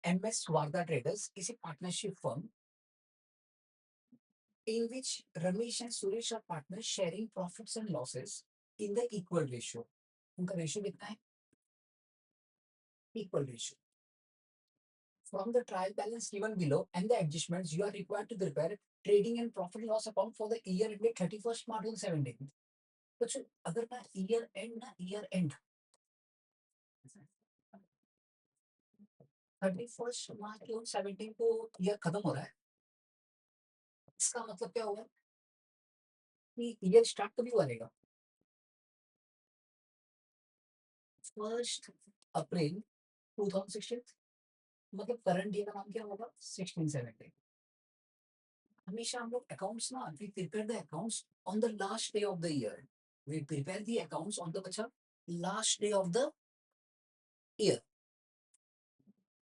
MS Warda Traders is a partnership firm in which Ramesh and Suresh are partners sharing profits and losses in the equal ratio. उनका ratio कितना है? Equal ratio. From the trial balance given below and the adjustments, you are required to prepare trading and profit and loss account for the year ended 31st March 2017. कुछ अगर ना year end 31st March 2017 को year खत्म हो रहा है, इसका मतलब क्या होगा कि ईयर स्टार्ट कभी हुआ रहेगा? 1 अप्रैल 2016, मतलब करंट ईयर का नाम क्या होगा? 16-17। हमेशा हम लोग अकाउंट्स ना we prepare the accounts on the last day of the year. We prepare the accounts on the बच्चा last day of the year.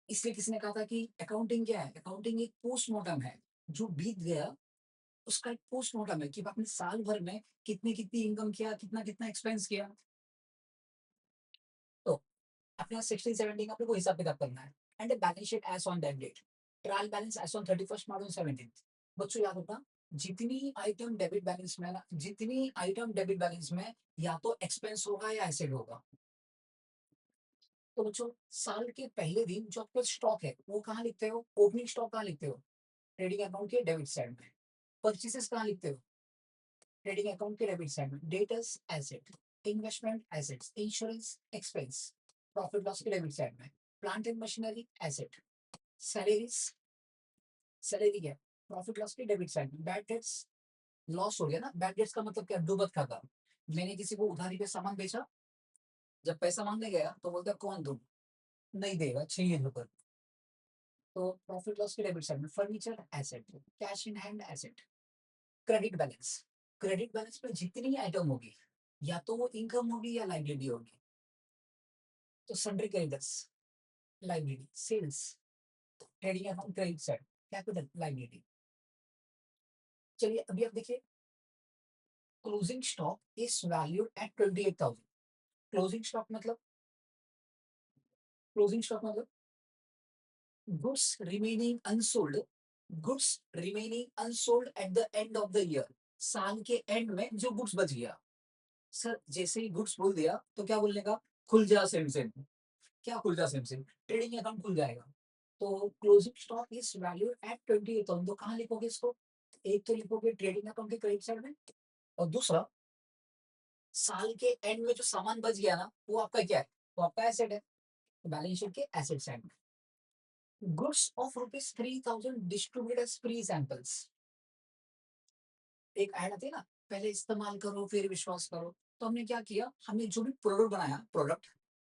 इसलिए किसने कहा था कि अकाउंटिंग क्या है? अकाउंटिंग एक पोस्टमार्टम है। जो बीत गया उसका एक पोस्टमार्टम है कि आपने साल भर में कितनी कितनी इनकम किया, कितना कितना एक्सपेंस किया। तो अपने 16-17 का अपने को हिसाब किताब करना है। And balance sheet as on that date, trial balance as on 31st March 2017। बच्चों याद होगा, जितनी आइटम डेबिट बैलेंस में ना, जितनी आइटम डेबिट बैलेंस में या तो एक्सपेंस होगा या एसेट होगा। तो बच्चों साल के पहले दिन जो आपका स्टॉक है वो कहाँ लिखते हो? ओपनिंग स्टॉक कहाँ लिखते हो? ट्रेडिंग अकाउंट के डेबिट साइड में। परचेसेस कहाँ लिखते हो? ट्रेडिंग अकाउंट के डेबिट साइड में। Debtors asset, investment assets, insurance expense, profit loss के डेबिट साइड में। Plant and machinery asset, salaries, salary क्या? प्रॉफिट लॉस के डेबिट साइड में। बैड डेट्स लॉस हो गया ना। बैड डेट्स का मतलब क्या? डूबत खाता। मैंने किसी को उधारी पे सामान बेचा, जब पैसा मांगने गया तो बोलता कौन दूं, नहीं देगा, चाहिए रुपये। तो प्रॉफिट लॉस के डेबिट साइड में। Furniture asset, cash in hand asset. Credit balance, credit balance में जितनी आइटम होगी या तो वो इनकम होगी या लाइबिलिटी होगी। तो sundry creditors, liability. Sales, trading account credit side, capital liability. चलिए अभी आप देखिए, closing stock is valued at 28,000। Closing stock मतलब, क्लोजिंग स्टॉक मतलब goods remaining unsold, goods remaining unsold at the end of the year. साल के and में जो गुड्स बच गया। सर जैसे ही गुड्स बोल दिया तो क्या बोलने का? खुल जा सेम सेम। क्या खुल जा सेम सेम? ट्रेडिंग अकाउंट खुल जाएगा। तो closing stock is valued at 28,000। तो कहाँ लिखोगे इसको? एक तो लिखोगे ट्रेडिंग अकाउंट के क्रेडिट साइड में, और दूसरा साल के एंड में जो सामान बच गया ना वो आपका क्या है? वो आपका एसेट है, बैलेंस शीट के एसेट साइड में। Goods of ₹3,000 distributed as free samples. एक ऐड आती है ना, पहले इस्तेमाल करो फिर विश्वास करो। तो हमने क्या किया, हमने जो भी प्रोडक्ट बनाया, प्रोडक्ट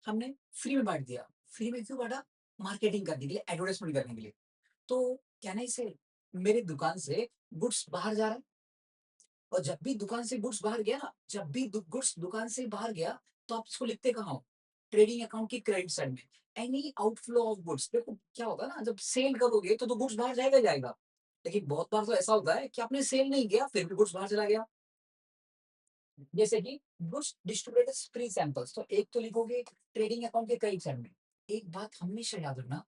हमने फ्री में बांट दिया। फ्री में क्यों बांटा? मार्केटिंग करने के लिए, एडवर्टाइजमेंट करने के लिए। तो क्या नहीं से मेरी दुकान से गुड्स बाहर जा रहा है, और जब भी दुकान से गुड्स बाहर गया ना, जब भी गुड्स दुकान से बाहर गया तो आप इसको लिखते कहाँ हो? ट्रेडिंग अकाउंट की क्रेडिट साइड में। एनी आउटफ्लो ऑफ गुड्स, देखो क्या होगा ना, जब सेल करोगे तो गुड्स बाहर जाएगा जाएगा। लेकिन बहुत बार तो ऐसा होता है कि आपने सेल नहीं किया फिर भी गुड्स बाहर चला गया। जैसे कि गुड्स डिस्ट्रीब्यूटेड फ्री सैंपल्स, तो एक तो लिखोगे ट्रेडिंग अकाउंट के क्रेडिट साइड में। एक बात हमेशा याद रखना,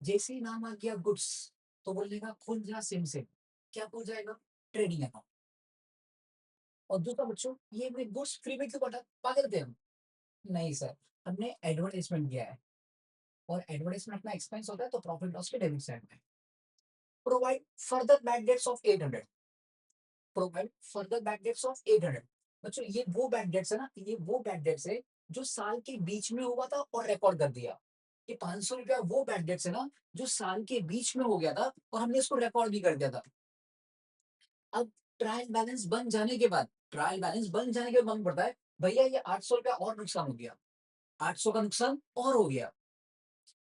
जैसे ही नाम आ गया गुड्स तो बोलने का खुल जा सिम से। क्या खुल जाएगा? Trading account. और दूसरा बच्चों, ये गुड्स फ्री में क्यों बांटा? पागल थे हम? नहीं सर, हमने एडवर्टाइजमेंट किया है, और एडवर्टाइजमेंट अपना एक्सपेंस होता है तो प्रॉफिट लॉस के डेबिट साइड में। Provide further bad debts of 800, provide further bad debts of 800। बच्चों ये वो बैड डेट्स है ना, ये वो बैड डेट्स है जो साल के बीच में हुआ था और रिकॉर्ड कर दिया। ये 500 रुपया वो बैड डेट्स है ना जो साल के बीच में हो गया था और हमने इसको रिकॉर्ड भी कर दिया था। अब ट्रायल बैलेंस बन जाने के बाद, ट्रायल बैलेंस बन जाने के बाद मालूम पड़ता है भैया ये 800 रुपया और नुकसान हो गया, 800 का नुकसान और हो गया।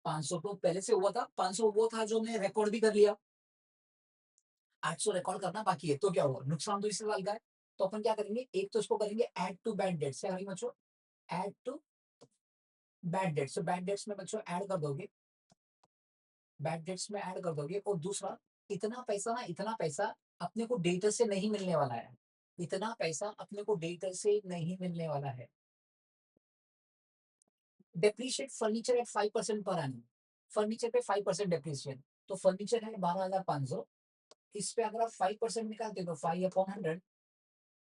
500 तो पहले से हुआ था, 500 वो था जो हमने रिकॉर्ड भी कर लिया, 800 रिकॉर्ड करना बाकी है। तो क्या हुआ? नुकसान तो इससे साल का है। तो अपन क्या करेंगे, एक तो इसको करेंगे ऐड टू बैड डेट्स। क्या करेंगे बच्चों? Add to bad debts. तो बैड डेट्स में बच्चों ऐड कर दोगे, बैड डेट्स में ऐड कर दोगे। और दूसरा, इतना पैसा ना, इतना पैसा अपने को डेटर से नहीं मिलने वाला है। इतना पैसा अपने को डेटर से नहीं मिलने वाला है। Depreciate furniture eight 5% per annum. Furniture पे 5% डेप्रिसिएशन, तो फर्नीचर है 12,500, इस पे अगर आप 5% निकालते हो तो 5/100,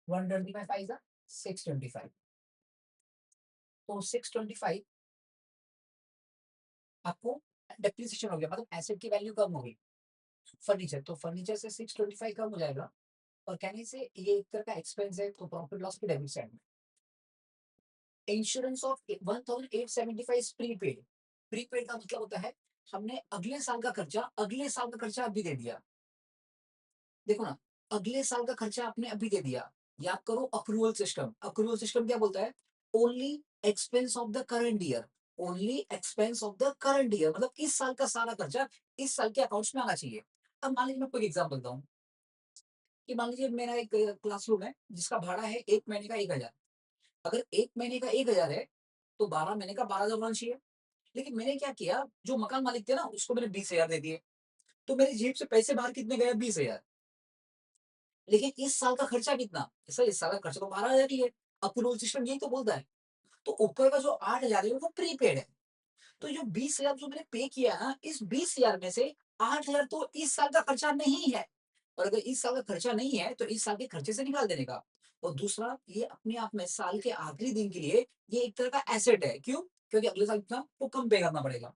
125 इज 625, तो 625 आपको डेप्रिसिएशन हो गया, मतलब एसेट की वैल्यू कम होगी। फर्नीचर, तो फर्नीचर से 625 कम हो जाएगा, और कहने से ये एक तरह का एक्सपेंस है, तो प्रॉफिट लॉस की डेबिट साइड में। इंश्योरेंस ऑफ 1875 प्रीपेड, प्रीपेड का मतलब होता है हमने अगले साल का खर्चा, अगले साल का खर्चा अभी दे दिया। देखो ना, अगले साल का खर्चा आपने अभी दे दिया। याद करो अक्रूवल सिस्टम, अक्रूवल सिस्टम क्या बोलता है? Only expense of the current year, only expense of the current year, मतलब इस साल का सारा खर्चा इस साल के अकाउंट्स में आना चाहिए। अब मान लीजिए मैं कोई एग्जाम्पल देता हूँ, कि मान लीजिए मेरा एक क्लासरूम है जिसका भाड़ा है 1 महीने का 1,000। अगर 1 महीने का 1,000 है, तो 12 महीने का 12,000 होना चाहिए। लेकिन मैंने क्या किया, जो मकान मालिक थे ना उसको मैंने 20,000 दे दिए, तो मेरी जेब से पैसे बाहर कितने गए? 20,000। लेकिन इस साल का खर्चा कितना? सर इस साल का खर्चा तो 12,000 ही है। अप्रूवल सिस्टम यही तो बोलता है। तो ऊपर का जो 8,000 है वो प्रीपेड है। तो जो 20,000 जो मैंने पे किया ना, इस 20,000 में से 8,000 तो इस साल का खर्चा नहीं है। और अगर इस साल का खर्चा नहीं है तो इस साल के खर्चे से निकाल देने का। और दूसरा, ये अपने आप में साल के आखिरी दिन के लिए ये एक तरह का एसेट है। क्यों? क्योंकि अगले साल कितना वो कम पे करना पड़ेगा।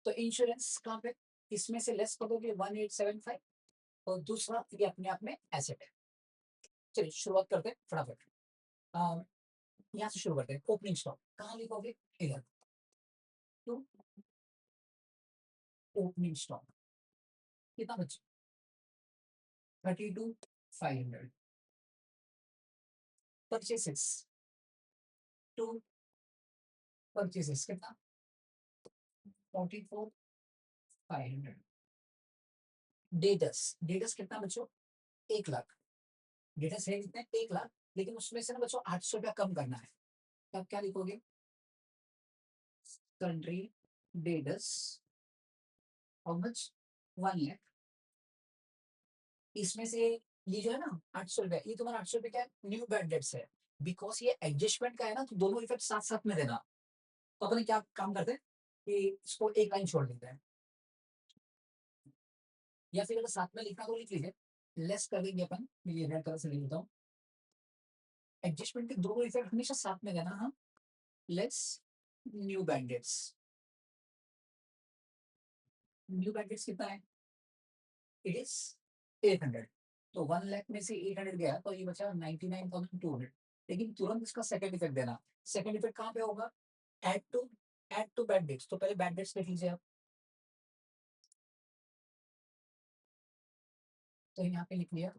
तो इंश्योरेंस कहाँ पे? इसमें से लेस करोगे 1875, और दूसरा ये अपने आप में एसेट है। चलिए शुरुआत करते हैं फटाफट। यहाँ से शुरू करते हैं। ओपनिंग स्टॉक कहाँ लिखोगे? इधर। तो ओपनिंग स्टॉक कितना बचा? 32,500। परचेसेस, टू परचेसेस कितना? 44,500। डेटस, डेटस कितना बच्चों? 1,00,000। डेटस है कितने? 1,00,000, लेकिन उसमें से ना बच्चों 800 रुपया कम करना है। तब क्या लिखोगे? Sundry debtors how much? 1,00,000। इसमें से ये जो है ना 800 रुपया, ये तुम्हारा 800 रुपये क्या है? न्यू बैड डेट्स है। बिकॉज ये एडजस्टमेंट का है ना, तो दोनों इफेक्ट साथ साथ में देना। तो अपन क्या काम करते हैं कि इसको एक लाइन छोड़ देते हैं, या फिर अगर साथ में लिखना तो लिख लीजिए। लेस कर देंगे अपन, मैं ये रेड कलर से लिख देता हूँ। एडजस्टमेंट के दोनों इफेक्ट हमेशा साथ में देना। हाँ, लेस न्यू बैंडेड्स। न्यू बैंडेड्स कितना है? It is 800। तो 1,00,000 में से 800 गया तो ये बचा 99,200। लेकिन तुरंत इसका सेकंड इफेक्ट देना। सेकंड इफेक्ट कहाँ पे होगा? Add to, add to bad debts. तो पहले बैंडेड्स लिख लीजिए आप। तो यहाँ पे लिख लिया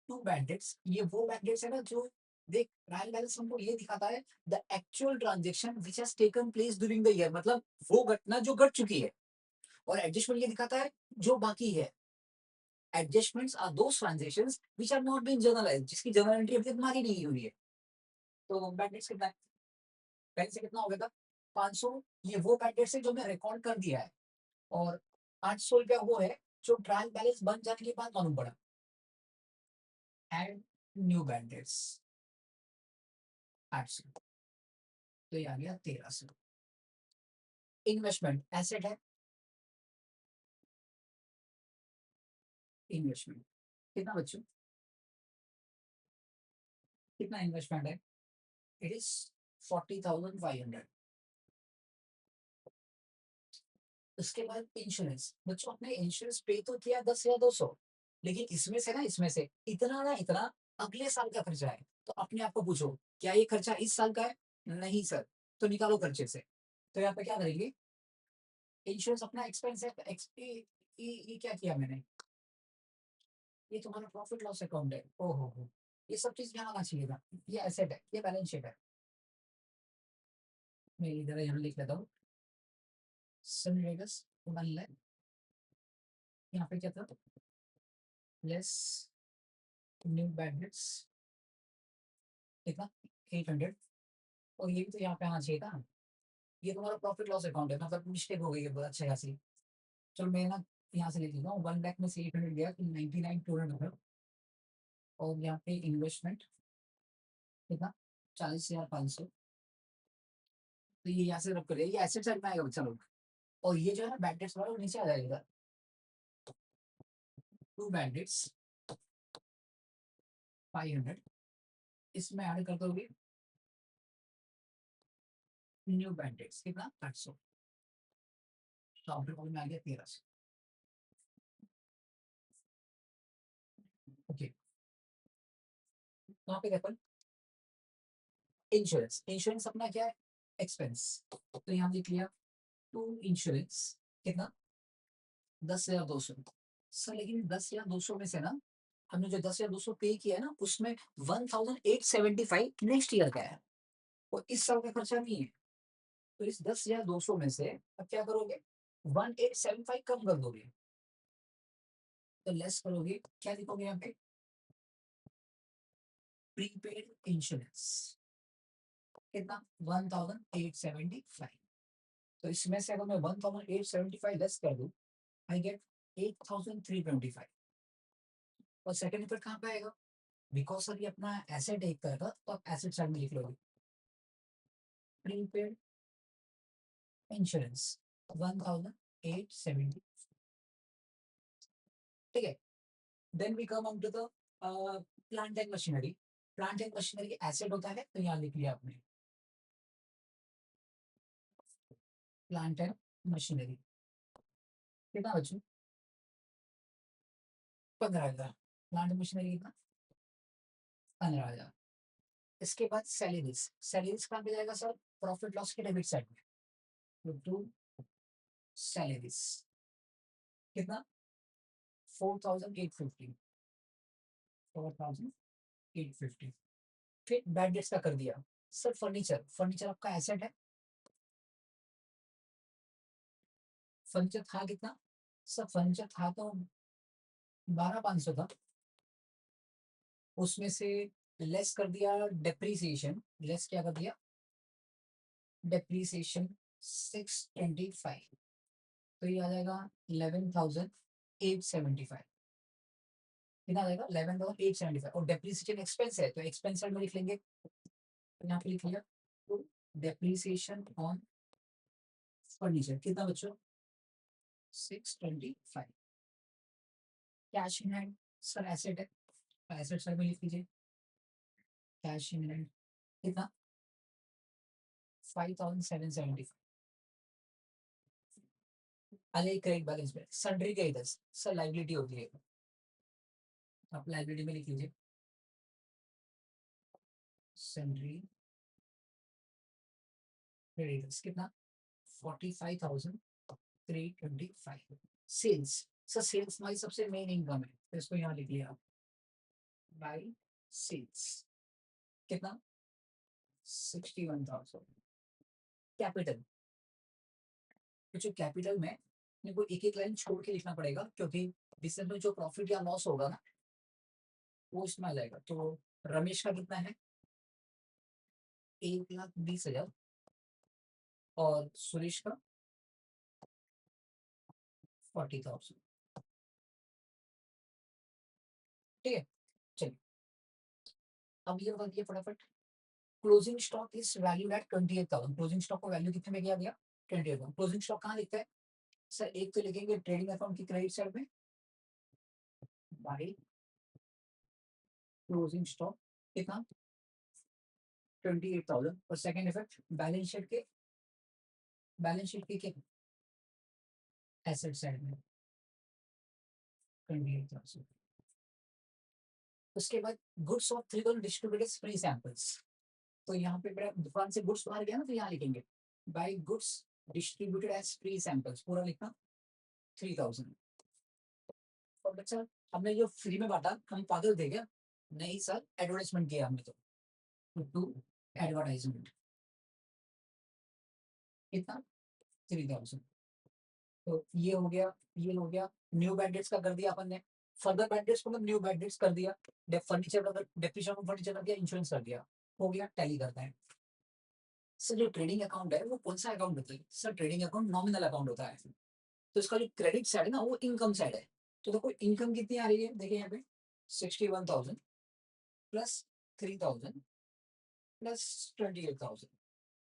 टू बैंडेड्स। ये वो बैंडेड्स है ना जो, देख ट्रायल बैलेंस हमको ये दिखाता है the actual transaction which has taken place during the year, मतलब वो घटना जो घट चुकी है। और एडजस्टमेंट ये दिखाता है जो बाकी है। Adjustments are those transactions which are not been journalized, जिसकी जर्नल एंट्री अभी तक हमारी नहीं हुई है। तो बैड कितना है? पहले से कितना हो गया था? 500। ये वो बैड है जो मैं रिकॉर्ड कर दिया है। और 800 रुपया वो है जो ट्रायल बैलेंस बन जाने के बाद मालूम पड़ा। एंड न्यू बैड 800, तो ये आ गया 1,300। इन्वेस्टमेंट एसेट है। इन्वेस्टमेंट कितना बच्चों? कितना इन्वेस्टमेंट है? It is 40,500। उसके बाद इंश्योरेंस, बच्चों आपने इंश्योरेंस पे तो किया 10,200, लेकिन इसमें से ना, इसमें से इतना ना इतना अगले साल का खर्चा है। तो अपने आप को पूछो क्या ये खर्चा इस साल का है? नहीं सर। तो निकालो खर्चे से। तो यहाँ पे क्या करेंगे? इंश्योरेंस अपना एक्सपेंस है। ये क्या किया मैंने? ये तुम्हारा प्रॉफिट लॉस अकाउंट है। ओहो, ये सब चीज यहाँ आना चाहिए था। ये एसेट है, ये बैलेंस शीट है। मैं इधर यहाँ लिख लेता हूँ। सनरेगस 1,00,000। यहाँ पे क्या था? लेस न्यू बैंडेड्स कितना? 800। और ये भी तो यहाँ पे आना चाहिए था। ये तुम्हारा प्रॉफिट लॉस अकाउंट है, मतलब मिस्टेक हो गई है बहुत अच्छे खासी। चलो मैं ना यहाँ से लिख लेता हूँ। 1,00,000 में से 800 गया तो 99,200। और यहाँ पे इन्वेस्टमेंट कितना? 40,500। तो ये यहाँ से रब कर दिया, ये एसेट साइड में आएगा बच्चा लोग। और ये जो है ना बैड डेट्स वाला वो नीचे आ जाएगा, टू बैड डेट्स 500, इसमें ऐड कर दोगे न्यू बैड डेट्स कितना 800, तो आउटर कॉलम में आ गया 1300। ओके, वहाँ पे देखो इंश्योरेंस, इंश्योरेंस अपना क्या है एक्सपेंस, तो यहाँ लिख लिया टू इंश्योरेंस कितना 10,200। सर लेकिन 10,200 में से ना हमने जो 10,200 पे किया है ना उसमें 1,875 नेक्स्ट ईयर का है, और इस साल का खर्चा नहीं है। तो इस 10,200 में से अब क्या करोगे 1,875 कम कर दोगे, तो लेस करोगे क्या लिखोगे यहाँ पे प्रीपेड इंश्योरेंस कितना 1,875। तो इसमें से अगर मैं 1,875 लेस कर दूं आई गेट 8,325। और सेकंड इफेक्ट कहाँ पे आएगा, बिकॉज सर ये अपना एसेट एक तरह का, तो आप एसेट साइड में लिख लोगे प्रीपेड इंश्योरेंस 1,870। ठीक है, then we come to the plant and machinery. Plant and machinery asset होता है, तो यहाँ लिख लिया आपने प्लांट एंड मशीनरी कितना बच्चों 15,000। प्लांट मशीनरी कितना 15,000। इसके बाद सैलरीज, सैलरीज कहाँ पे जाएगा सर प्रॉफिट लॉस के डेबिट साइड में, टू सैलरीज कितना 4,850, 4,850। फिर बैड डेट्स का कर दिया सर फर्नीचर, फर्नीचर आपका एसेट है, फर्नीचर था कितना सर फर्नीचर था तो 12,500 था, उसमें से लेस कर दिया डेप्रीसिएशन, लेस क्या कर दिया डेप्रीसिएशन 625, तो ये आ जाएगा 11,875। कितना आ जाएगा 11,875, और डेप्रीसिएशन एक्सपेंस है तो एक्सपेंस साइड में लिख लेंगे, तो यहाँ पे लिख लिया तो डेप्रीसिएशन ऑन फर्नीचर कितना बच्चों 625। Cash in hand sir asset है, एसेट साइड में लिख लीजिए कैश इन हैंड कितना 5,775। अरे क्रेडिट बैलेंस में सन्ड्री का इधर सर लाइबिलिटी होती है, आप लाइबिलिटी में लिख लीजिए सन्ड्री क्रेडिटर्स कितना 45,325। सेल्स सर सेल्स हमारी सबसे मेन इनकम है, तो इसको यहाँ लिख लिया बाई सेल्स कितना 61,000। कैपिटल, जो कैपिटल में अपने को एक एक लाइन छोड़ के लिखना पड़ेगा, क्योंकि बिजनेस में जो प्रॉफिट या लॉस होगा ना वो इसमें आ जाएगा। तो रमेश का कितना है 1,20,000, और सुरेश का 40,000। ठीक है, चलिए अब ये बता दिया फटाफट। Closing stock is valued at 28,000, closing stock को वैल्यू कितने में किया गया 28,000। क्लोजिंग स्टॉक कहाँ लिखता है सर, एक तो लिखेंगे ट्रेडिंग अकाउंट की क्रेडिट साइड में बाई क्लोजिंग स्टॉक कितना 28,000, और सेकंड इफेक्ट बैलेंस शीट के एसेट साइड में 28,000। उसके बाद goods of 3,000 distributed free samples, तो यहाँ पे मेरा दुकान से गुड्स बाहर गया ना, तो यहाँ लिखेंगे by goods distributed as free samples, पूरा लिखना 3,000। और बच्चा हमने जो फ्री में बांटा हम पागल थे क्या, नहीं सर एडवर्टाइजमेंट किया हमने, तो टू एडवर्टाइजमेंट कितना 3,000। तो ये हो गया, ये हो गया न्यू बैंडेट्स का कर दिया अपन ने, फर्दर बैंडेट्स मतलब न्यू बैंडेट्स कर दिया, फर्नीचर का डेप्रिसिएशन ऑफ फर्नीचर कर दिया, इंश्योरेंस कर दिया, हो गया टैली करता है। सर जो ट्रेडिंग अकाउंट है वो कौन सा अकाउंट होता है sir, trading account nominal account होता है, तो इसका जो क्रेडिट साइड है ना वो इनकम साइड है। तो देखो इनकम कितनी आ रही है, देखिए यहाँ पे 61,000 plus 3,000 plus 28,000,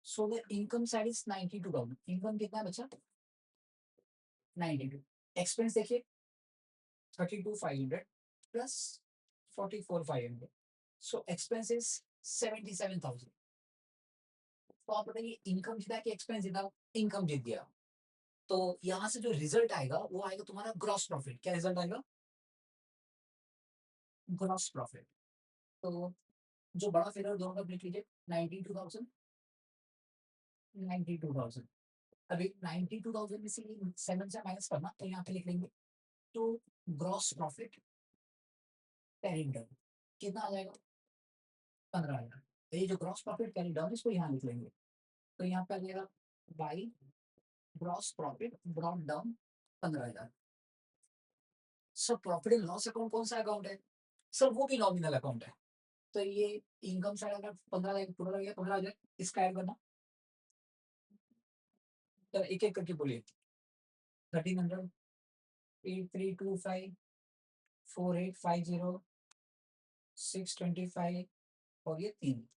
so the income side is 92,000। Income कितना है बच्चा? 92। एक्सपेंस देखिए 32,500 प्लस 44,500, सो एक्सपेंस इज 77,000। तो आप बताइए इनकम जीता कि एक्सपेंस जीता? इनकम जीत गया। तो यहाँ से जो रिजल्ट आएगा वो आएगा तुम्हारा ग्रॉस प्रॉफिट। क्या रिजल्ट आएगा? Gross profit. तो जो बड़ा फिगर दोनों का लिख लीजिए, 92,000, 92,000। अभी 92,000 में से 7 से माइनस करना, तो यहाँ पे लिख लेंगे to gross profit carry down. कितना आ जाएगा? 15,000। तो ये जो ग्रॉस प्रॉफिट कैरी डाउन इसको यहाँ लिख लेंगे, तो यहाँ पे आ जाएगा by gross profit brought down 15,000। Sir profit and loss account कौन सा अकाउंट है? सर वो भी नॉमिनल अकाउंट है। तो ये इनकम साइड अगर 15,000 पूरा लग गया, 15,000 इसका ऐड करना। तो एक एक करके बोलिए। 1300, 8325, 4850, 625 और ये 3।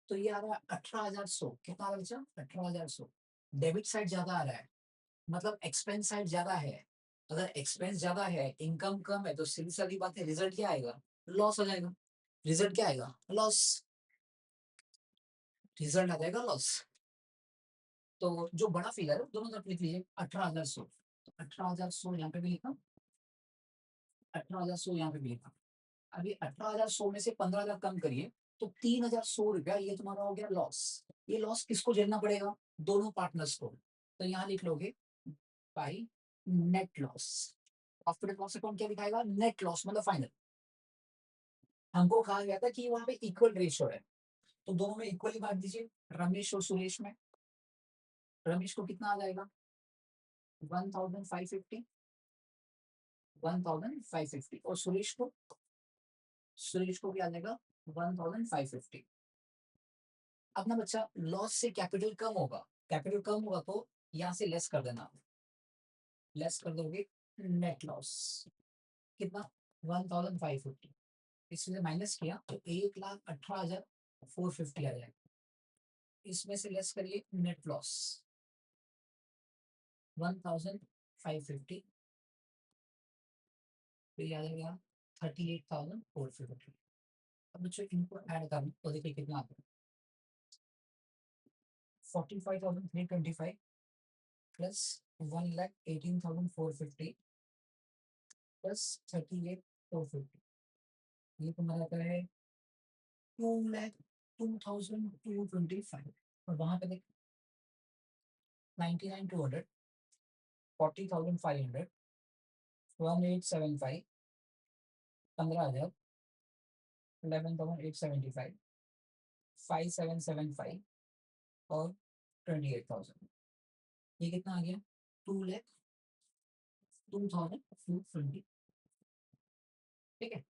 तो ये आ रहा है 18,100। कितना आ रहा है बच्चा? 18,100। डेबिट साइड ज्यादा आ रहा है, मतलब एक्सपेंस साइड ज्यादा है। अगर एक्सपेंस ज्यादा है, इनकम कम है, तो सीधी सादी बात है, रिजल्ट क्या आएगा? लॉस हो जाएगा। रिजल्ट क्या आएगा? लॉस। रिजल्ट आ जाएगा लॉस। तो जो बड़ा फिगर है दोनों तरफ लिख लीजिए 18,100। तो 18,100 यहाँ पे भी लिखा, 18,100 यहाँ पे भी लिखा। अभी 18,100 में से 15,000 कम करिए, तो 3,100 रुपया ये तुम्हारा हो गया लॉस। ये लॉस किसको झेलना पड़ेगा? दोनों पार्टनर्स को। तो यहाँ लिख लोगे by net loss. Profit and loss account क्या दिखाएगा? नेट लॉस, मतलब फाइनल। हमको कहा गया था कि वहां पे इक्वल रेशियो है, तो दोनों में इक्वली बांट दीजिए। रमेश और सुरेश में, रमेश को कितना आ जाएगा? 1,550, 1,550। और सुरेश को भी आ जाएगा 1,550। अब ना बच्चा, लॉस से कैपिटल कम होगा, कैपिटल कम होगा तो यहाँ से लेस कर देना। लेस कर दोगे नेट लॉस कितना? 1,550। इसमें माइनस किया तो 1,18,450 आ जाएगा। इसमें से लेस करिए नेट लॉस 1,550, तो ये आ जाएगा 38,450। अब बच्चों इनको ऐड कर तो देखिए कितना आता है। 45,325 प्लस 1,18,450 प्लस 38,450, ये तुम्हारा आता है 2,02,225। और वहां पे देख 99,200, 40,500, 1,875, 15,000, 11,875, 5,775 और 28,000। ये कितना आ गया? 2,02,220। ठीक है।